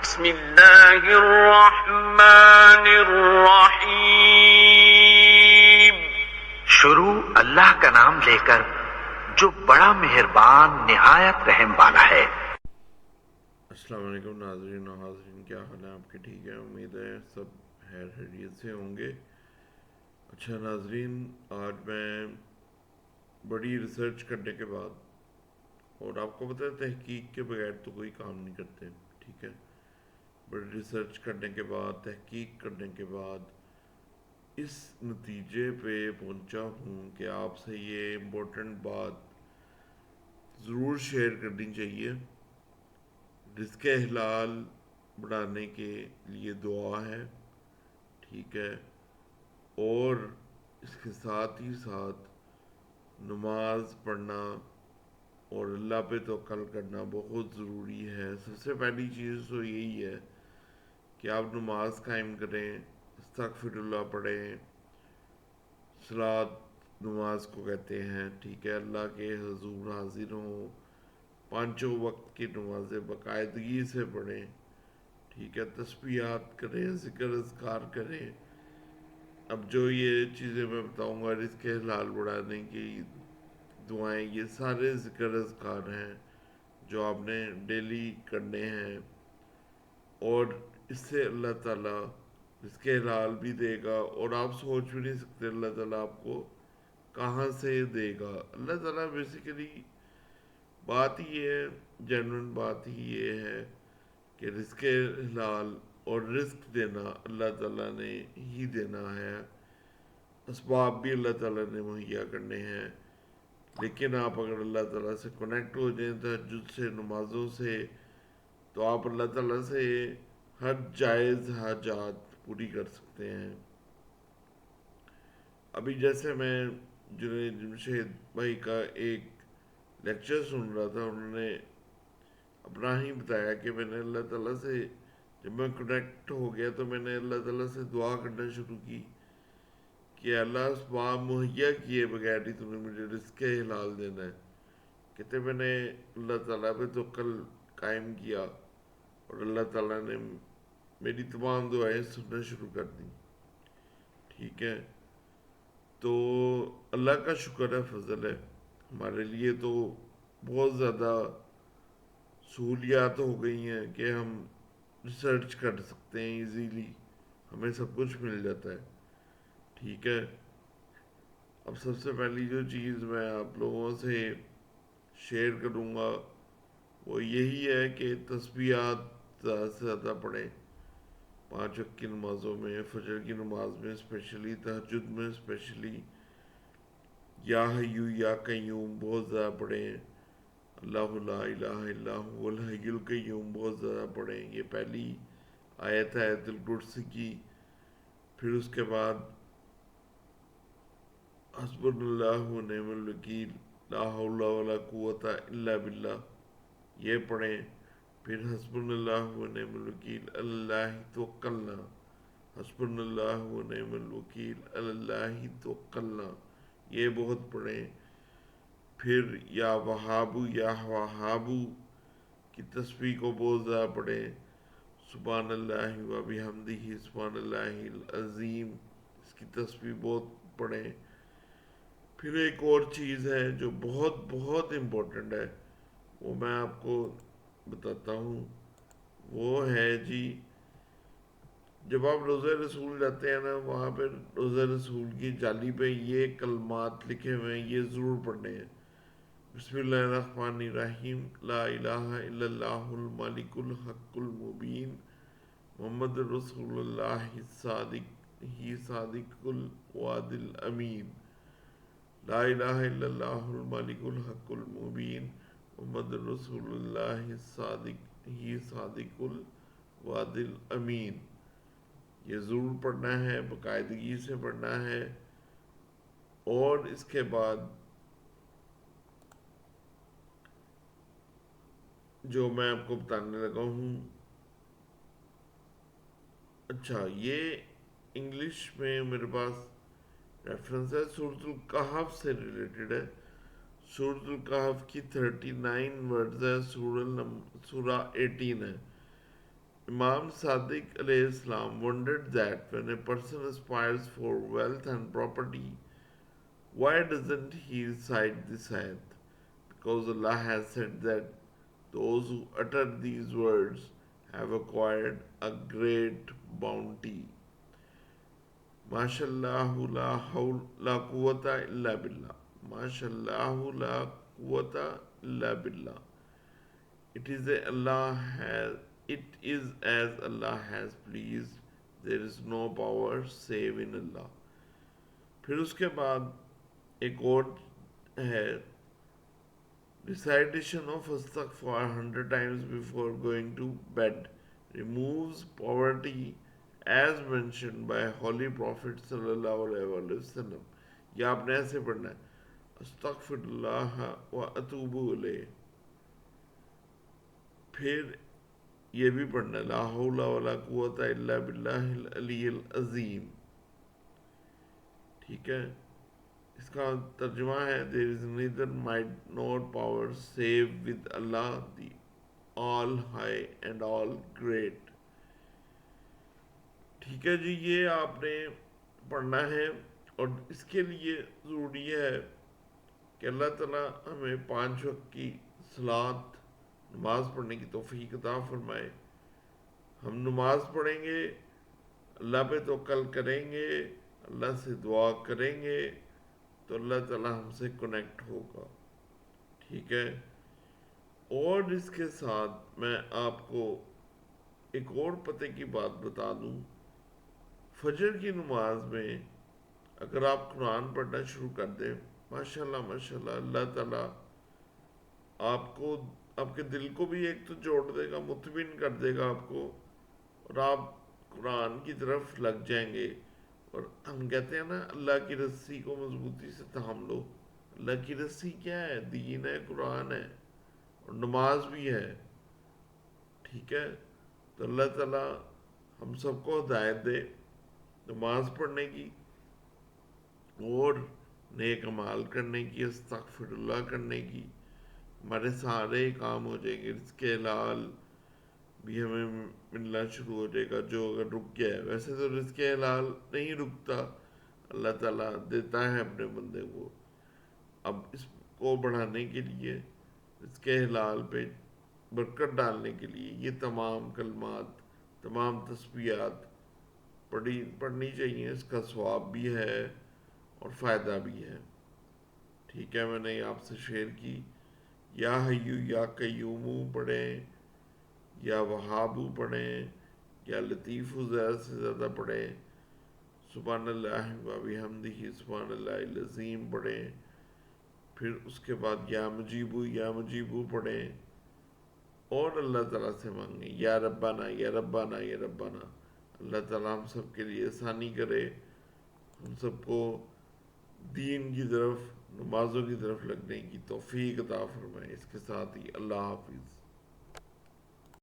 بسم اللہ الرحمن الرحیم۔ شروع اللہ کا نام لے کر جو بڑا مہربان نہایت رحم والا ہے۔ السلام علیکم ناظرین و حاضرین، کیا حال ہے آپ کے؟ ٹھیک ہے، امید ہے سب خیر خیریت سے ہوں گے۔ اچھا ناظرین، آج میں بڑی ریسرچ کرنے کے بعد، اور آپ کو پتہ ہے تحقیق کے بغیر تو کوئی کام نہیں کرتے، ٹھیک ہے، بڑی ریسرچ کرنے کے بعد، تحقیق کرنے کے بعد اس نتیجے پہ پہنچا ہوں کہ آپ سے یہ امپورٹنٹ بات ضرور شیئر کرنی چاہیے۔ رزق حلال بڑھانے کے لیے دعا ہے، ٹھیک ہے، اور اس کے ساتھ ہی ساتھ نماز پڑھنا اور اللہ پہ توکل کرنا بہت ضروری ہے۔ سب سے پہلی چیز تو یہی ہے کہ آپ نماز قائم کریں، استغفر اللہ پڑھیں، صلاۃ نماز کو کہتے ہیں، ٹھیک ہے، اللہ کے حضور حاضر ہوں، پانچوں وقت کی نمازیں باقاعدگی سے پڑھیں، ٹھیک ہے، تسبیحات کریں، ذکر اذکار کریں۔ اب جو یہ چیزیں میں بتاؤں گا، رزق حلال بڑھانے کی دعائیں، یہ سارے ذکر اذکار ہیں جو آپ نے ڈیلی کرنے ہیں، اور اس سے اللہ تعالیٰ رزق حلال بھی دے گا، اور آپ سوچ بھی نہیں سکتے اللہ تعالیٰ آپ کو کہاں سے دے گا۔ اللہ تعالیٰ بیسیکلی بات ہی یہ ہے، جینوئن بات ہی یہ ہے کہ رزق حلال اور رزق دینا اللہ تعالیٰ نے ہی دینا ہے، اسباب بھی اللہ تعالیٰ نے مہیا کرنے ہیں، لیکن آپ اگر اللہ تعالیٰ سے کنیکٹ ہو جائیں تہجد سے، نمازوں سے، تو آپ اللہ تعالیٰ سے ہر جائز حاجات پوری کر سکتے ہیں۔ ابھی جیسے میں جنید جمشید بھائی کا ایک لیکچر سن رہا تھا، انہوں نے اپنا ہی بتایا کہ میں نے اللہ تعالیٰ سے جب میں کنیکٹ ہو گیا تو میں نے اللہ تعالیٰ سے دعا کرنا شروع کی کہ اللہ اسباب مہیا کیے بغیر ہی تم نے مجھے رزق حلال دینا ہے۔ کہتے میں نے اللہ تعالیٰ پہ توکل قائم کیا اور اللہ تعالیٰ نے میری تمام دعائیں سننا شروع کر دیں، ٹھیک ہے۔ تو اللہ کا شکر ہے، فضل ہے، ہمارے لیے تو بہت زیادہ سہولیات ہو گئی ہیں کہ ہم ریسرچ کر سکتے ہیں ایزیلی، ہمیں سب کچھ مل جاتا ہے، ٹھیک ہے۔ اب سب سے پہلی جو چیز میں آپ لوگوں سے شیئر کروں گا وہ یہی ہے کہ تسبیحات زیادہ سے زیادہ پڑھیں، 5 وقت کی نمازوں میں، فجر کی نماز میں اسپیشلی، تہجد میں اسپیشلی، یا حیو یا قیوم بہت زیادہ پڑھیں، اللہ لا الہ الا هو الحی القیوم بہت زیادہ پڑھیں، یہ پہلی آیت ہے آیت الکرسی کی۔ پھر اس کے بعد حسبنا اللہ و نعم الوکیل، لا حول ولا قوت الا باللہ، یہ پڑھیں۔ پھر حسبنا اللہ و نعم الوکیل اللہ توکلنا، حسبنا اللہ و نعم الوکیل اللہ توکلنا، یہ بہت پڑھیں۔ پھر یا وہابو یا وہابو کی تسبیح کو بہت زیادہ پڑھیں، سبحان اللہ و بحمدہ سبحان اللہ العظیم، اس کی تسبیح بہت پڑھیں۔ پھر ایک اور چیز ہے جو بہت بہت امپورٹنٹ ہے، وہ میں آپ کو بتاتا ہوں، وہ ہے جی، جب آپ روضہ رسول جاتے ہیں نا، وہاں پہ روضہ رسول کی جالی پہ یہ کلمات لکھے ہوئے ہیں، یہ ضرور پڑھنے ہیں۔ بسم اللہ الرحمن الرحیم، لا الہ الا اللہ الملک الحق المبین، محمد رسول اللہ صادق الوعد الامین، لا الہ الا اللہ الملک الحق المبین، محمد رسول اللہ صادق الوعد الامین، یہ ضرور پڑھنا ہے، باقاعدگی سے پڑھنا ہے۔ اور اس کے بعد جو میں آپ کو بتانے لگا ہوں، اچھا یہ انگلش میں میرے پاس ریفرنس ہے، سورۃ الکہف سے ریلیٹڈ ہے۔ سورۃ الکہف کی 39 ورڈز ہے، سورہ 18 ہے۔ Imam Sadiq alayhi salam wondered that when a person aspires for wealth and property, why doesn't he recite this ayat? Because Allah has said that those who utter these words have acquired a great bounty. Mashallahu la hawl la quwwata illa billah. Mashallahu la quwwata illa billah. It is as Allah has pleased. There is no power save in Allah. پھر اس کے بعد ایک اور ہے recitation of astaghfar 100 times before going to bed removes poverty as mentioned by Holy Prophet sallallahu alaihi wasallam. یہ آپ نے ایسے پڑھنا ہے استغفر اللہ و اتوب الیہ. پھر یہ بھی پڑھنا ہے لا حول ولا قوت الا باللہ العلی العظیم. ٹھیک ہے، اس کا ترجمہ ہے there is neither might nor power save with Allah the all high and all great. ٹھیک ہے جی، یہ آپ نے پڑھنا ہے. اور اس کے لیے ضروری ہے کہ اللہ تعالیٰ ہمیں 5 وقت کی صلاۃ نماز پڑھنے کی توفیق عطا فرمائے. ہم نماز پڑھیں گے، اللہ پہ توکل کریں گے، اللہ سے دعا کریں گے تو اللہ تعالیٰ ہم سے کنیکٹ ہوگا. ٹھیک ہے. اور اس کے ساتھ میں آپ کو ایک اور پتے کی بات بتا دوں. فجر کی نماز میں اگر آپ قرآن پڑھنا شروع کر دیں، ماشاءاللہ ماشاءاللہ اللہ تعالیٰ آپ کو، آپ کے دل کو بھی ایک تو جوڑ دے گا، مطمئن کر دے گا آپ کو، اور آپ قرآن کی طرف لگ جائیں گے. اور ہم کہتے ہیں نا اللہ کی رسی کو مضبوطی سے تھام لو. اللہ کی رسی کیا ہے؟ دین ہے، قرآن ہے اور نماز بھی ہے. ٹھیک ہے. تو اللہ تعالیٰ ہم سب کو ہدایت دے نماز پڑھنے کی اور نیک اعمال کرنے کی، استغفر اللہ کرنے کی. ہمارے سارے کام ہو جائیں گے. رزق حلال بھی ہمیں ملنا شروع ہو جائے گا جو اگر رک گیا ہے. ویسے تو رزق حلال نہیں رکتا، اللہ تعالیٰ دیتا ہے اپنے بندے کو. اب اس کو بڑھانے کے لیے، رزق حلال پہ برکت ڈالنے کے لیے یہ تمام کلمات، تمام تسبیحات پڑھنی چاہیے. اس کا ثواب بھی ہے اور فائدہ بھی ہے. ٹھیک ہے. میں نے آپ سے شیئر کی. یا حیو یا قیومو پڑھیں، یا وہابو پڑھیں، یا لطیف زیادہ سے زیادہ پڑھیں. سبحان اللہ و بحمدہ سبحان اللہ العظیم پڑھیں. پھر اس کے بعد یا مجیبو پڑھیں اور اللہ تعالیٰ سے مانگیں یا ربنا یا ربنا یا ربنا. اللہ تعالیٰ ہم سب کے لیے آسانی کرے، ہم سب کو دین کی طرف، نمازوں کی طرف لگنے کی توفیق عطا فرمائے. اس کے ساتھ ہی اللہ حافظ.